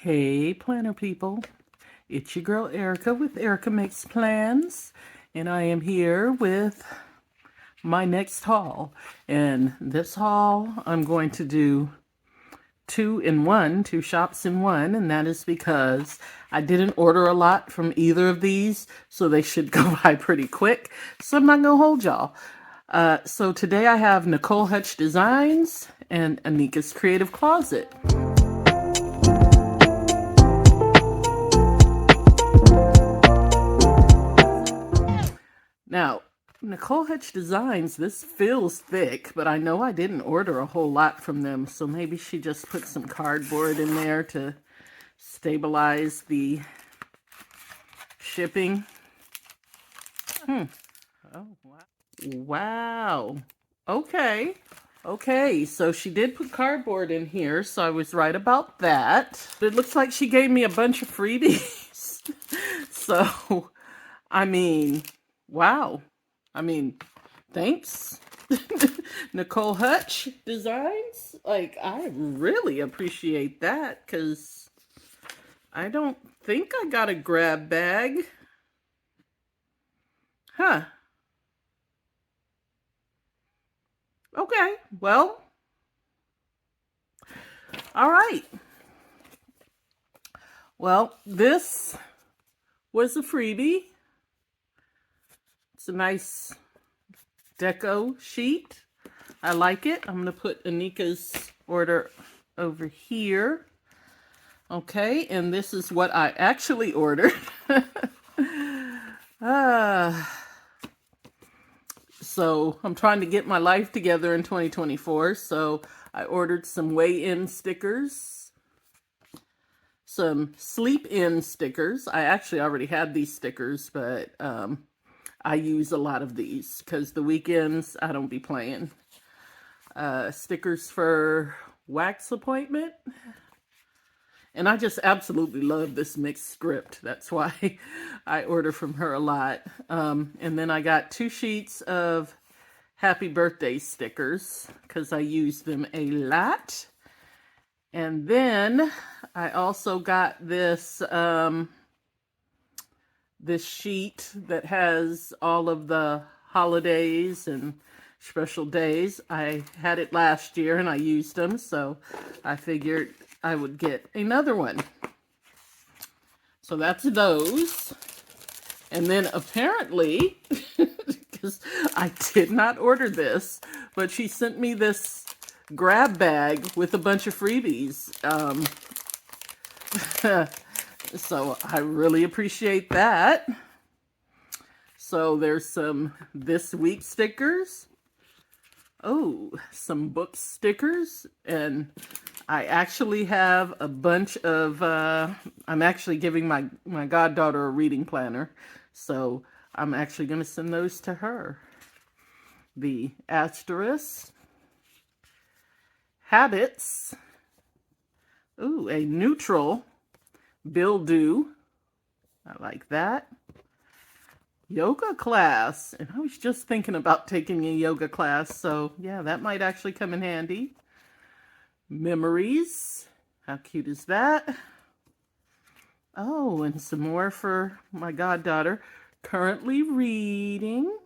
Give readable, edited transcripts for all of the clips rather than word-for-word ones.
Hey, planner people. It's your girl Erica with Erica Makes Plans, and I am here with my next haul. And this haul, I'm going to do two shops in one, and that is because I didn't order a lot from either of these, so they should go by pretty quick. So I'm not going to hold y'all. So today I have Nicole Hutch Designs and Anika's Kreative Kloset. Now, Nicole Hutch Designs, this feels thick, but I know I didn't order a whole lot from them, so maybe she just put some cardboard in there to stabilize the shipping. Oh, wow. Wow. Okay. Okay, so she did put cardboard in here, so I was right about that. It looks like she gave me a bunch of freebies. So, I mean, wow. I mean, thanks, Nicole Hutch Designs. Like, I really appreciate that because I don't think I got a grab bag. Huh. Okay, well, all right. Well, this was a freebie. It's a nice deco sheet. I like it. I'm going to put Anika's order over here. Okay, and this is what I actually ordered. So I'm trying to get my life together in 2024. So I ordered some weigh-in stickers, some sleep-in stickers. I actually already had these stickers, but I use a lot of these because the weekends I don't be playing. Stickers for wax appointment. And I just absolutely love this mixed script. That's why I order from her a lot. And then I got 2 sheets of happy birthday stickers because I use them a lot. And then I also got this this sheet that has all of the holidays and special days. I had it last year and I used them, so I figured I would get another one. So that's those. And then apparently, because I did not order this, but she sent me this grab bag with a bunch of freebies. So I really appreciate that. So there's some this week stickers. Oh, some book stickers. And I actually have a bunch of, I'm actually giving my goddaughter a reading planner. So I'm actually going to send those to her. The asterisk. Habits. Ooh, a neutral bill due. I like that. Yoga class. And I was just thinking about taking a yoga class. So yeah, that might actually come in handy. Memories. How cute is that? Oh, and some more for my goddaughter. Currently reading.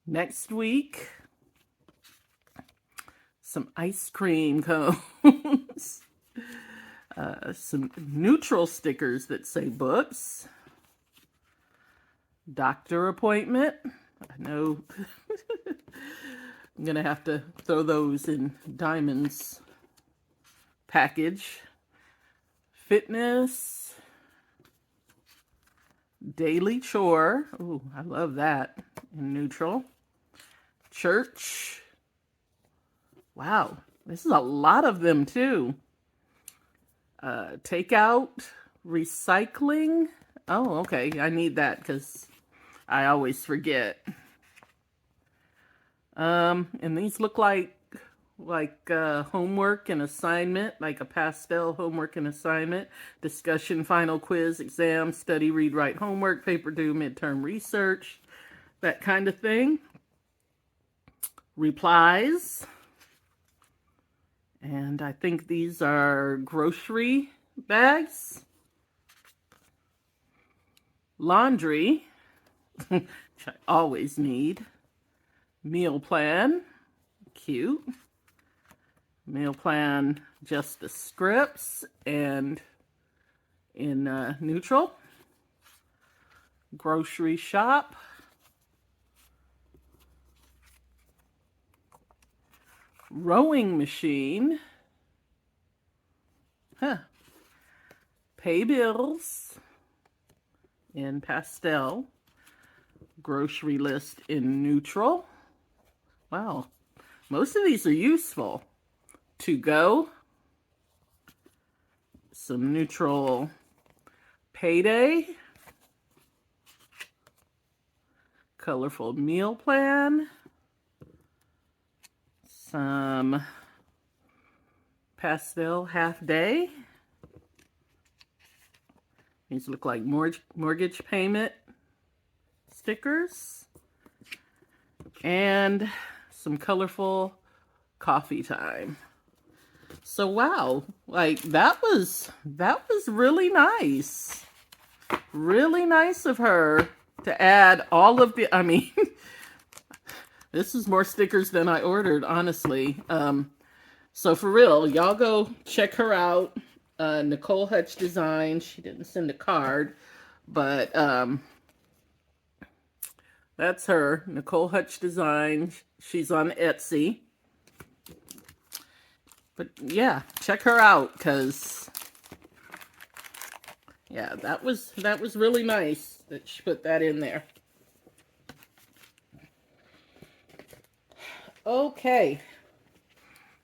Next week. Some ice cream cones. Some neutral stickers that say books. Doctor appointment. I know I'm going to have to throw those in Diamond's package. Fitness. Daily chore. Ooh, I love that in neutral. Church. Wow, this is a lot of them too. Takeout, recycling. Oh, okay, I need that because I always forget. And these look like homework and assignment, like a pastel homework and assignment, discussion, final quiz, exam, study, read, write, homework, paper due, midterm research, that kind of thing. Replies. And I think these are grocery bags. Laundry, which I always need. Meal plan, cute. Meal plan, just the scripts and in neutral. Grocery shop. Rowing machine. Pay bills in pastel. Grocery list in neutral. Wow, most of these are useful. To go. Some neutral payday. Colorful meal plan. Some pastel half day. These look like mortgage payment stickers. And some colorful coffee time. So wow, like that was really nice. Really nice of her to add all of the, I mean, this is more stickers than I ordered, honestly. So for real, y'all go check her out. Nicole Hutch Design. She didn't send a card, but that's her, Nicole Hutch Design. She's on Etsy. But yeah, check her out, because yeah, that was really nice that she put that in there. Okay.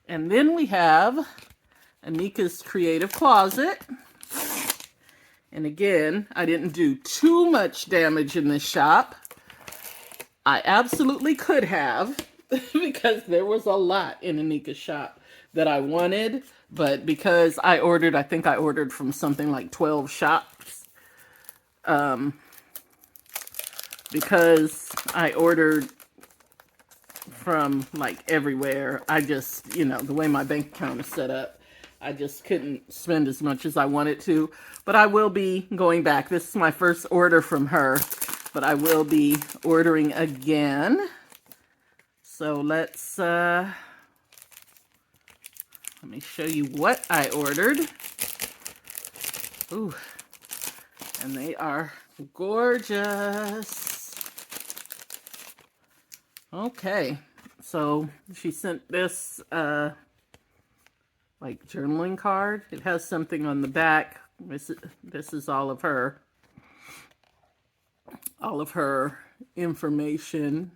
And then we have Anika's Creative Closet. And again, I didn't do too much damage in this shop. I absolutely could have, because there was a lot in Anika's shop that I wanted, but because I ordered, I think I ordered from something like 12 shops. Because I ordered from like everywhere, I just, you know, the way my bank account is set up, I just couldn't spend as much as I wanted to. But I will be going back. This is my first order from her, but I will be ordering again. So let's, let me show you what I ordered. Ooh, and they are gorgeous. Okay, so she sent this like journaling card. It has something on the back. This is all of her information,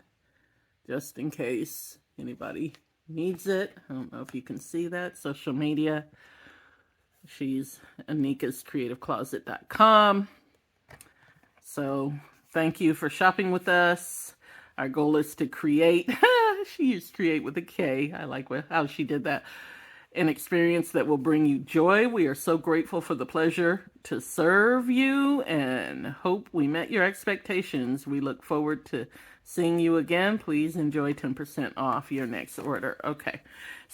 just in case anybody needs it. I don't know if you can see that. Social media. She's Anika's CreativeCloset.com. So thank you for shopping with us. Our goal is to create, she used create with a K. I like how she did that. An experience that will bring you joy. We are so grateful for the pleasure to serve you and hope we met your expectations. We look forward to seeing you again. Please enjoy 10% off your next order. Okay,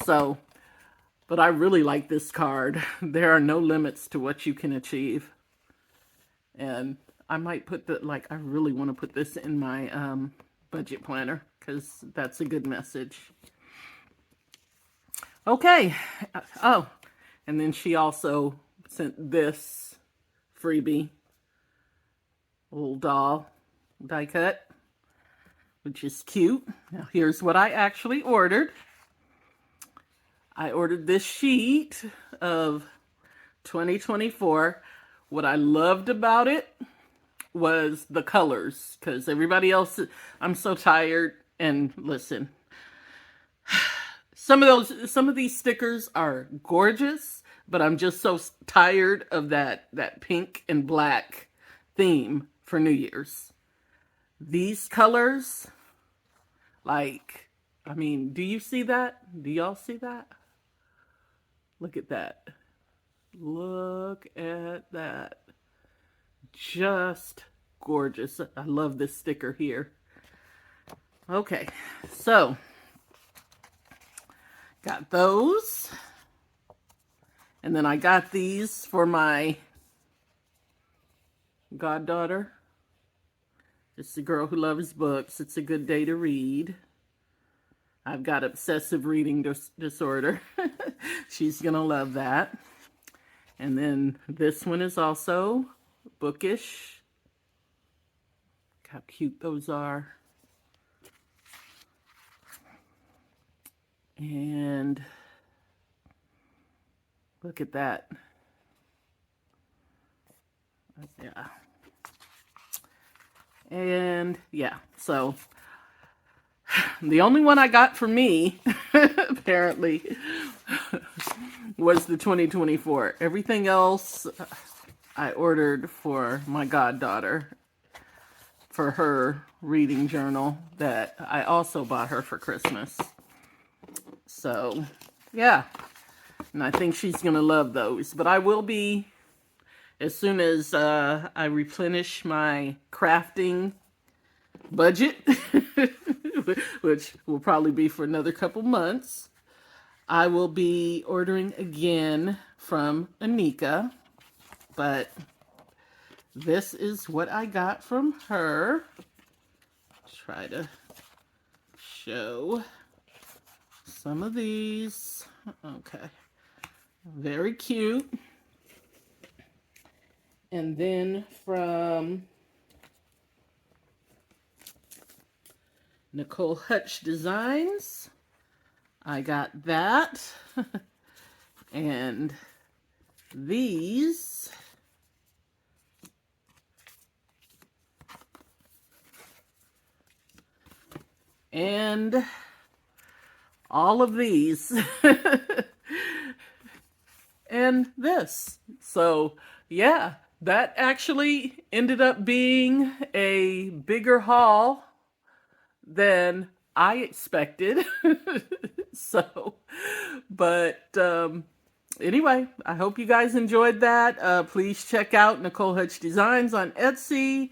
so, but I really like this card. There are no limits to what you can achieve. And I might put I really want to put this in my budget planner, because that's a good message. Okay. Oh, and then she also sent this freebie, little doll die cut, which is cute. Now here's what I actually ordered. I ordered this sheet of 2024. What I loved about it was the colors, because everybody else, I'm so tired. And listen, some of these stickers are gorgeous, but I'm just so tired of that pink and black theme for New Year's. These colors, like, I mean, do you see that? Do y'all see that? Look at that. Look at that. Just gorgeous. I love this sticker here. Okay, so got those. And then I got these for my goddaughter. It's the girl who loves books. It's a good day to read. I've got obsessive reading disorder. She's gonna love that. And then this one is also bookish. Look how cute those are. And look at that. Yeah. And yeah, so the only one I got for me, apparently, was the 2024. Everything else I ordered for my goddaughter for her reading journal that I also bought her for Christmas. So, yeah. And I think she's going to love those. But I will be, as soon as I replenish my crafting budget, which will probably be for another couple months, I will be ordering again from Anika. But this is what I got from her. Try to show some of these. Okay. Very cute. And then from Nicole Hutch Designs, I got that. And these. And all of these. And this. So, yeah, that actually ended up being a bigger haul than I expected. So, but anyway, I hope you guys enjoyed that. Please check out Nicole Hutch Designs on Etsy.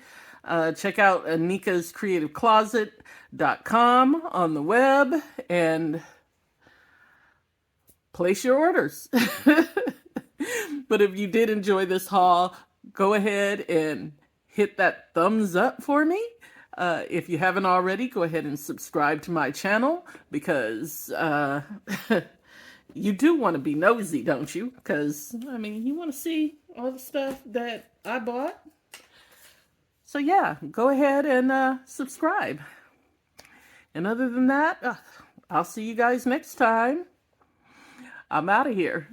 Check out Anika's Kreative Kloset.com on the web and place your orders. But if you did enjoy this haul, go ahead and hit that thumbs up for me. If you haven't already, go ahead and subscribe to my channel because you do want to be nosy, don't you? Because, I mean, you want to see all the stuff that I bought. So yeah, go ahead and subscribe. And other than that, I'll see you guys next time. I'm out of here.